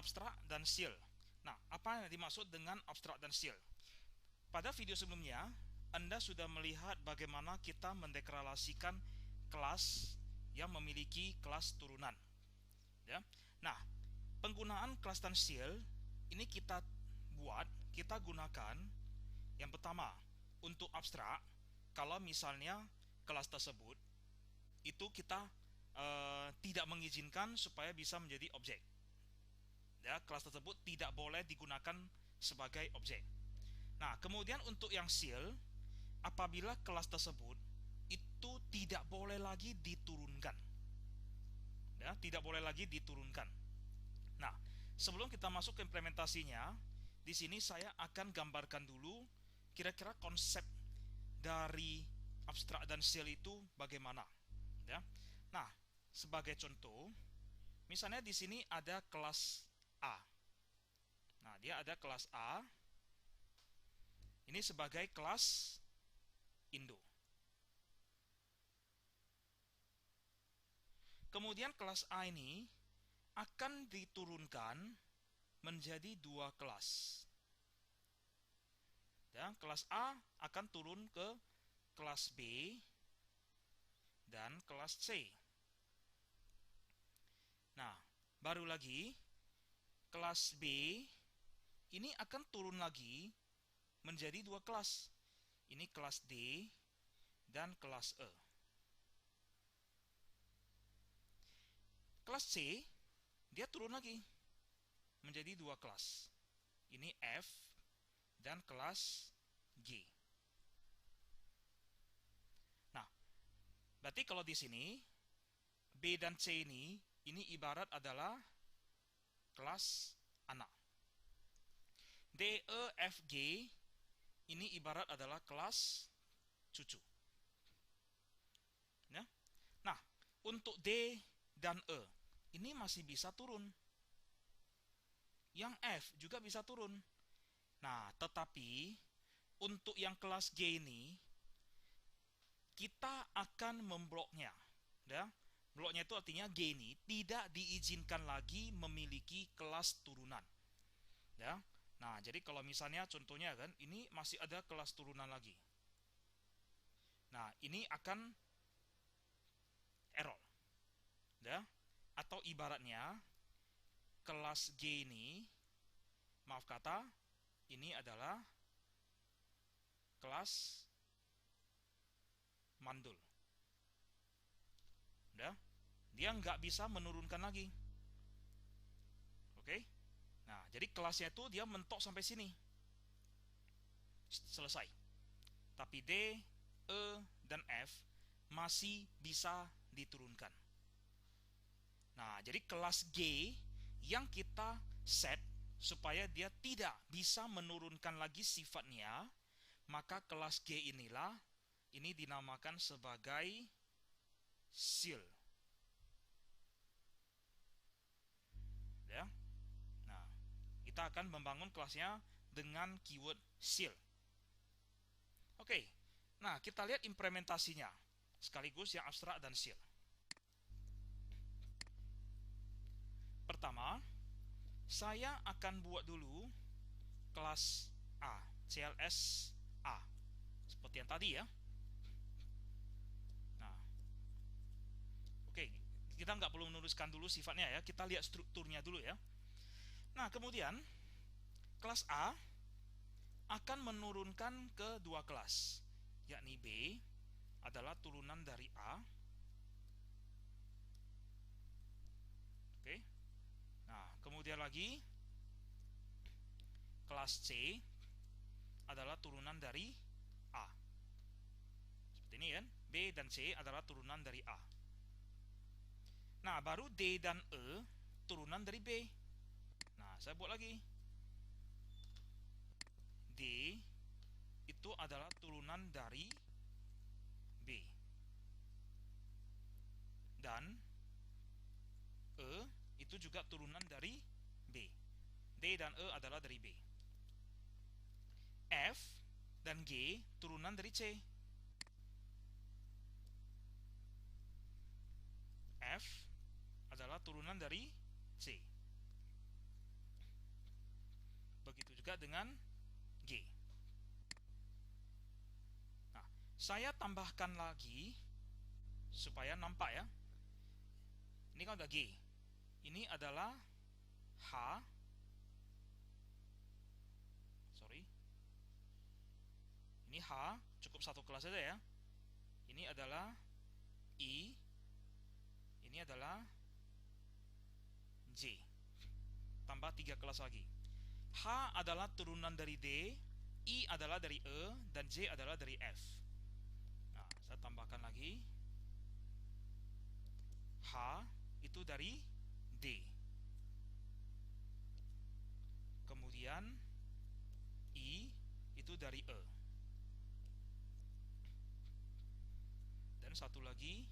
abstrak dan seal. Nah, apa yang dimaksud dengan abstrak dan seal? Pada video sebelumnya, Anda sudah melihat bagaimana kita mendeklarasikan kelas yang memiliki kelas turunan. Ya. Nah, penggunaan kelas dan seal ini kita gunakan yang pertama untuk abstrak. Kalau misalnya kelas tersebut itu kita tidak mengizinkan supaya bisa menjadi objek. Ya, kelas tersebut tidak boleh digunakan sebagai objek. Nah, kemudian untuk yang seal, apabila kelas tersebut itu tidak boleh lagi diturunkan. Ya, tidak boleh lagi diturunkan. Nah, sebelum kita masuk ke implementasinya, di sini saya akan gambarkan dulu kira-kira konsep dari abstrak dan seal itu bagaimana. Ya. Nah, sebagai contoh, misalnya di sini ada kelas A. Nah, dia ada kelas A. Ini sebagai kelas Indo. Kemudian kelas A ini akan diturunkan menjadi dua kelas. Dan kelas A akan turun ke kelas B dan kelas C. Nah, baru lagi kelas B ini akan turun lagi menjadi dua kelas. Ini kelas D dan kelas E. Kelas C dia turun lagi menjadi dua kelas. Ini F dan kelas G. Nah, berarti kalau di sini B dan C ini ibarat adalah kelas anak. D, E, F, G ini ibarat adalah kelas cucu. Ya? Nah, untuk D dan E ini masih bisa turun. Yang F juga bisa turun. Nah, tetapi untuk yang kelas G ini kita akan membloknya. Ya? Bloknya itu artinya G ini tidak diizinkan lagi memiliki kelas turunan. Ya. Nah, jadi kalau misalnya contohnya kan, ini masih ada kelas turunan lagi. Nah, ini akan error. Ya. Atau ibaratnya kelas G ini, maaf kata, ini adalah kelas mandul. Ya. Dia nggak bisa menurunkan lagi. Oke? Nah, jadi kelasnya itu dia mentok sampai sini. Selesai. Tapi D, E, dan F masih bisa diturunkan. Nah, jadi kelas G yang kita set supaya dia tidak bisa menurunkan lagi sifatnya, maka kelas G inilah ini dinamakan sebagai seal. Ya. Nah, kita akan membangun kelasnya dengan keyword seal. Oke. Nah, kita lihat implementasinya sekaligus yang abstrak dan seal. Pertama, saya akan buat dulu kelas A, CLS A, seperti yang tadi ya. Nah, oke, kita nggak perlu menuliskan dulu sifatnya ya, kita lihat strukturnya dulu ya. Nah, kemudian kelas A akan menurunkan ke dua kelas, yakni B adalah turunan dari A. Oke. Nah, kemudian lagi kelas C adalah turunan dari A. Seperti ini kan, B dan C adalah turunan dari A. Nah, baru D dan E turunan dari B. Nah, saya buat lagi. D itu adalah turunan dari B. Dan E itu juga turunan dari B. D dan E adalah dari B. F dan G turunan dari C. F adalah turunan dari C. juga dengan G. Nah, saya tambahkan lagi supaya nampak ya. Ini kan udah G. Ini adalah H. Sorry. Ini H, cukup satu kelas saja ya. Ini adalah I. Ini adalah J. Tambah 3 kelas lagi. H adalah turunan dari D, I adalah dari E, dan J adalah dari F. Nah, saya tambahkan lagi. H itu dari D. Kemudian I itu dari E. Dan satu lagi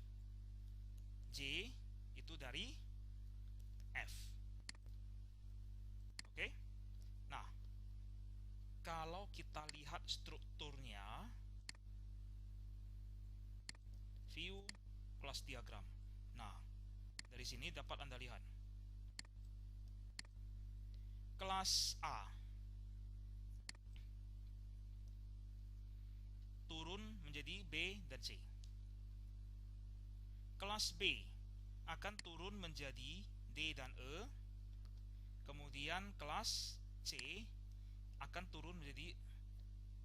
J itu dari F. Oke. Nah, kalau kita lihat strukturnya, view kelas diagram. Nah, dari sini dapat Anda lihat. Kelas A turun menjadi B dan C. Kelas B akan turun menjadi D dan E. Kemudian kelas C akan turun menjadi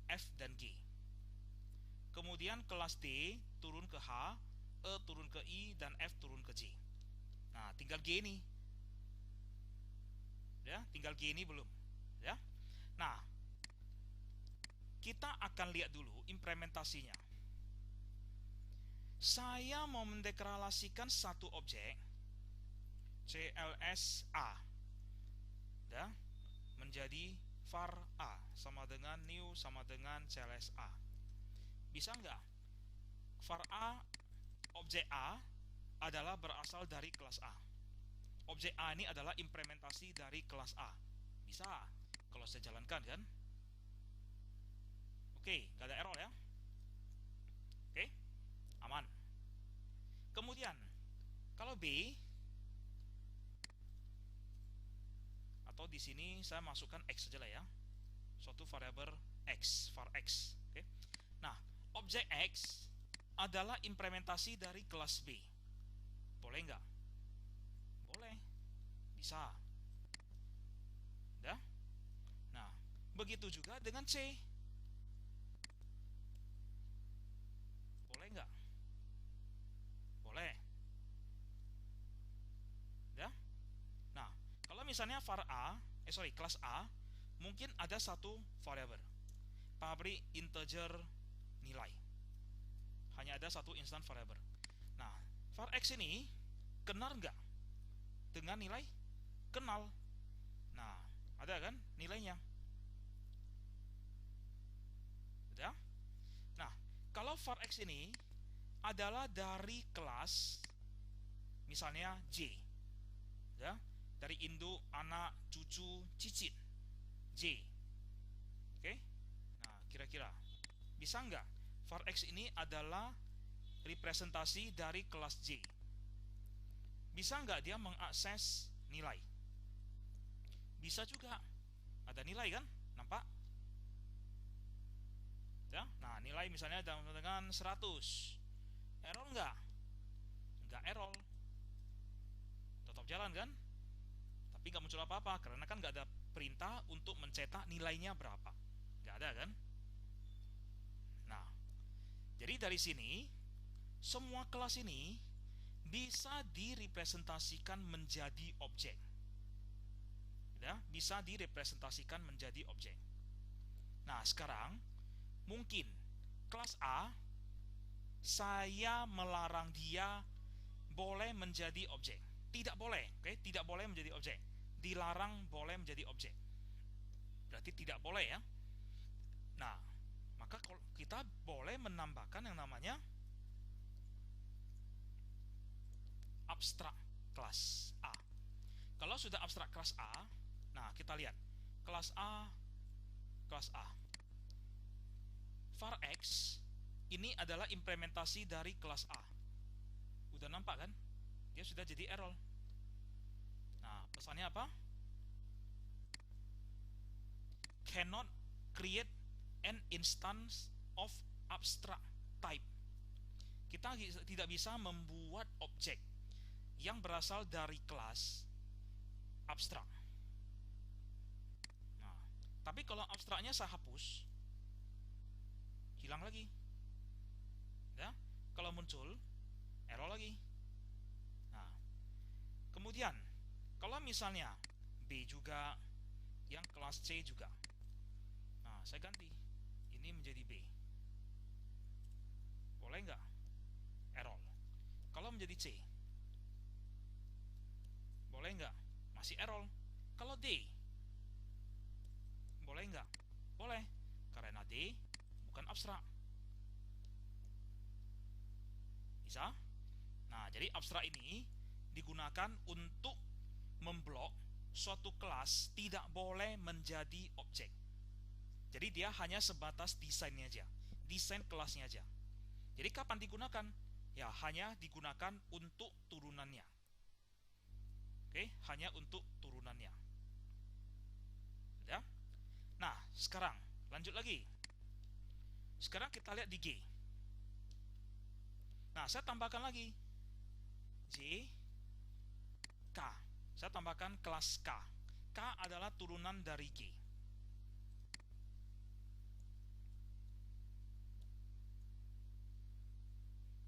F dan G. Kemudian kelas D turun ke H, E turun ke I, dan F turun ke J. Nah, tinggal G ini. Ya, tinggal G ini belum. Ya. Nah, kita akan lihat dulu implementasinya. Saya mau mendeklarasikan satu objek CLS A, ya, menjadi var A sama dengan new sama dengan CLS A. Bisa nggak? Var A, objek A adalah berasal dari kelas A. Objek A ini adalah implementasi dari kelas A. Bisa kalau saya jalankan kan? Oke, nggak ada error ya. Oke, aman. Kemudian kalau B, atau di sini saya masukkan X saja lah ya, suatu variabel X, var X. Oke. Nah, objek X adalah implementasi dari kelas B. Boleh nggak? Boleh, bisa. Dah. Nah, begitu juga dengan C. Boleh nggak? Boleh. Ya. Nah, kalau misalnya var A, kelas A, mungkin ada satu variabel, public integer nilai. Hanya ada satu instan variabel. Nah, var X ini kenal nggak dengan nilai? Kenal. Nah, ada kan nilainya? Ya. Nah, kalau var X ini adalah dari kelas misalnya J, ya, dari induk, anak, cucu, cicit, J. Oke. Nah, kira-kira bisa nggak var X ini adalah representasi dari kelas J? Bisa nggak dia mengakses nilai? Bisa juga. Ada nilai kan? Nampak? Ya. Nah, nilai misalnya dengan 100. Error nggak? Nggak error. Tetap jalan kan? Tapi nggak muncul apa-apa karena kan nggak ada perintah untuk mencetak nilainya berapa. Nggak ada kan? Nah, jadi dari sini semua kelas ini bisa direpresentasikan menjadi objek. Ya, bisa direpresentasikan menjadi objek. Nah, sekarang mungkin kelas A saya melarang dia boleh menjadi objek. Tidak boleh, oke? Tidak boleh menjadi objek. Dilarang boleh menjadi objek. Berarti tidak boleh ya. Nah, maka kita boleh menambahkan yang namanya abstrak kelas A. Kalau sudah abstrak kelas A, nah kita lihat kelas A, var X ini adalah implementasi dari kelas A. Udah nampak kan? Dia sudah jadi error. Nah, pesannya apa? cannot create an instance of abstract type. Kita tidak bisa membuat objek yang berasal dari kelas abstrak. Nah, tapi kalau abstraknya saya hapus, hilang lagi. Ya, kalau muncul error lagi. Nah, kemudian kalau misalnya B juga, yang kelas C juga. Nah, saya ganti ini menjadi B. Boleh nggak? Error. Kalau menjadi C, boleh nggak? Masih error. Kalau D, boleh nggak? Boleh, karena D bukan abstrak. Bisa? Nah, jadi abstrak ini digunakan untuk memblok suatu kelas tidak boleh menjadi objek. Jadi dia hanya sebatas desainnya aja, desain kelasnya aja. Jadi kapan digunakan? Ya, hanya digunakan untuk turunannya. Oke, hanya untuk turunannya. Ya. Nah, sekarang lanjut lagi. Sekarang kita lihat di G. Nah, saya tambahkan lagi J, K. Saya tambahkan kelas K. K adalah turunan dari G.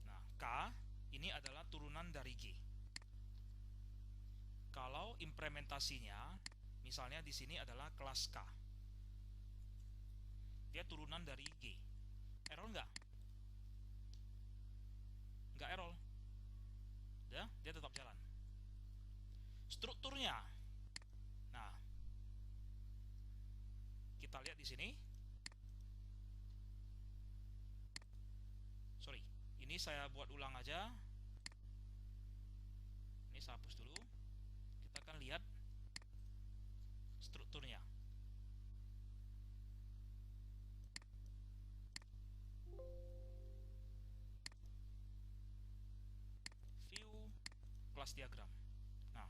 Nah, K ini adalah turunan dari G. Kalau implementasinya, misalnya di sini adalah kelas K. Dia turunan dari G. Error nggak? Nggak error. Ya, dia tetap jalan. Strukturnya. Nah, kita lihat di sini. Sorry, ini saya buat ulang aja. Ini saya hapus dulu. Kita akan lihat strukturnya. View kelas diagram. Nah,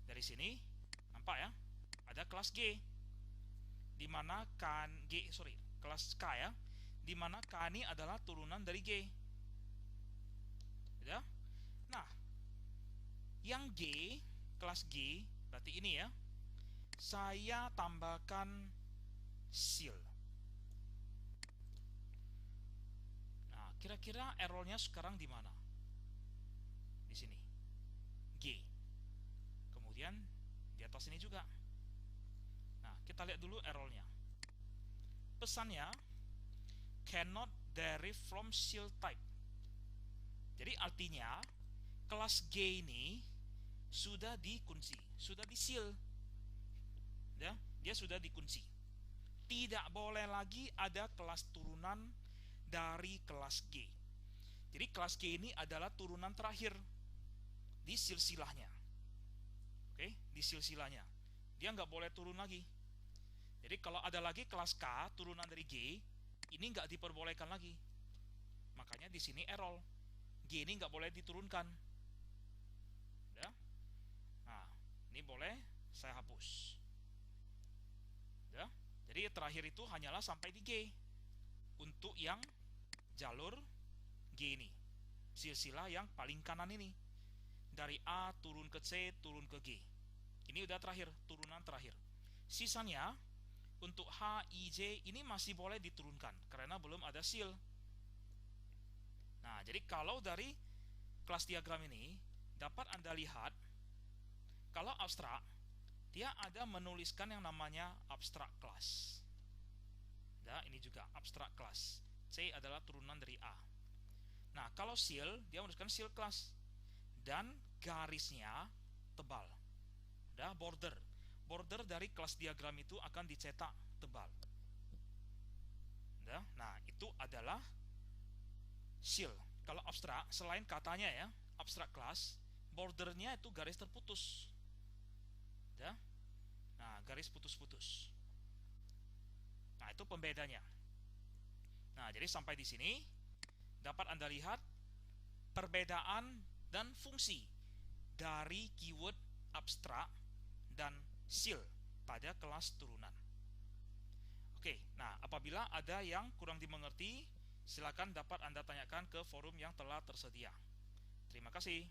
dari sini nampak ya, ada kelas G, di mana kelas K ya, di mana K ini adalah turunan dari G. Ya. Nah, yang G, kelas G, berarti ini ya, saya tambahkan seal. Nah, kira-kira errornya sekarang di mana? Di sini, G. Kemudian di atas ini juga. Nah, kita lihat dulu errornya. Pesannya cannot derive from seal type. Jadi artinya kelas G ini sudah dikunci, sudah di seal. Ya, dia sudah dikunci. Tidak boleh lagi ada kelas turunan dari kelas G. Jadi kelas G ini adalah turunan terakhir di silsilahnya. Oke, di silsilahnya. Dia nggak boleh turun lagi. Jadi kalau ada lagi kelas K turunan dari G, ini nggak diperbolehkan lagi. Makanya di sini error. G ini nggak boleh diturunkan. Ya. Nah, ini boleh saya hapus. Ya. Jadi terakhir itu hanyalah sampai di G. Untuk yang jalur G ini, silsilah yang paling kanan ini, dari A turun ke C turun ke G. Ini udah terakhir, turunan terakhir. Sisanya untuk H, I, J ini masih boleh diturunkan karena belum ada seal. Nah, jadi kalau dari kelas diagram ini dapat Anda lihat, kalau abstrak, dia ada menuliskan yang namanya abstrak class. Ya, ini juga abstrak class. C adalah turunan dari A. Nah, kalau seal, dia menuliskan seal class. Dan garisnya tebal. Ya, border. Border dari kelas diagram itu akan dicetak tebal. Ya, nah, itu adalah seal. Kalau abstrak, selain katanya ya, abstrak class, bordernya itu garis terputus. Ya. Nah, garis putus-putus. Nah, itu pembedanya. Nah, jadi sampai di sini dapat Anda lihat perbedaan dan fungsi dari keyword abstrak dan seal pada kelas turunan. Apabila ada yang kurang dimengerti, silakan dapat Anda tanyakan ke forum yang telah tersedia. Terima kasih.